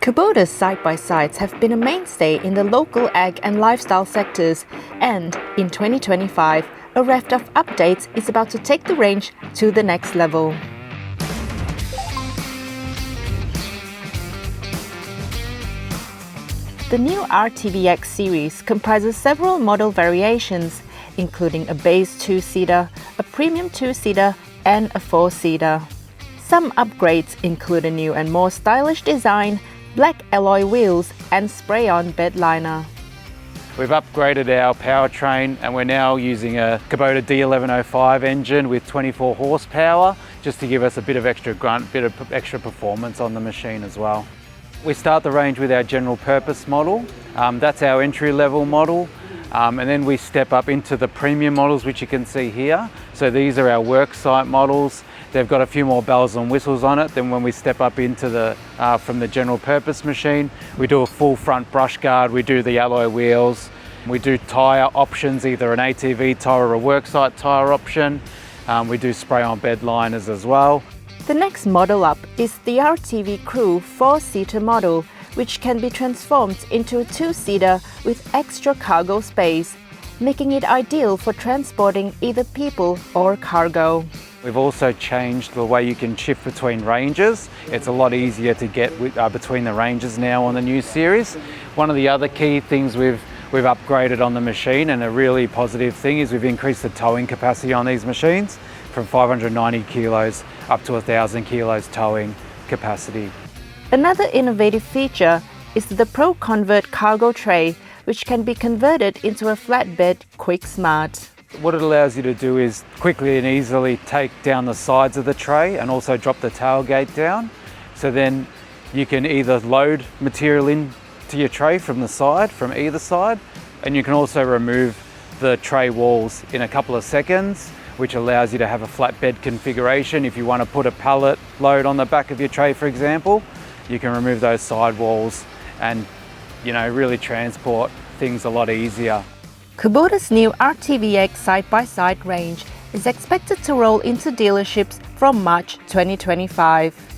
Kubota's side-by-sides have been a mainstay in the local ag and lifestyle sectors, and in 2025, a raft of updates is about to take the range to the next level. The new RTV-X series comprises several model variations, including a base 2-seater, a premium 2-seater, and a 4-seater. Some upgrades include a new and more stylish design, black alloy wheels, and spray-on bed liner. We've upgraded our powertrain and we're now using a Kubota D1105 engine with 24 horsepower, just to give us a bit of extra grunt, bit of extra performance on the machine as well. We start the range with our general purpose model. That's our entry-level model. And then we step up into the premium models, which you can see here. So these are our worksite models. They've got a few more bells and whistles on it than when we step up into from the general purpose machine. We do a full front brush guard, we do the alloy wheels, we do tyre options, either an ATV tyre or a worksite tyre option. We do spray-on bed liners as well. The next model up is the RTV Crew 4-seater model, which can be transformed into a 2-seater with extra cargo space, making it ideal for transporting either people or cargo. We've also changed the way you can shift between ranges. It's a lot easier to get between the ranges now on the new series. One of the other key things we've upgraded on the machine, and a really positive thing, is we've increased the towing capacity on these machines from 590 kilos up to 1,000 kilos towing capacity. Another innovative feature is the Pro Konvert cargo tray, which can be converted into a flatbed Quick Smart. What it allows you to do is quickly and easily take down the sides of the tray and also drop the tailgate down. So then you can either load material into your tray from the side, from either side, and you can also remove the tray walls in a couple of seconds, which allows you to have a flatbed configuration. If you want to put a pallet load on the back of your tray, for example, you can remove those side walls and, really transport things a lot easier. Kubota's new RTV-X side-by-side range is expected to roll into dealerships from March 2025.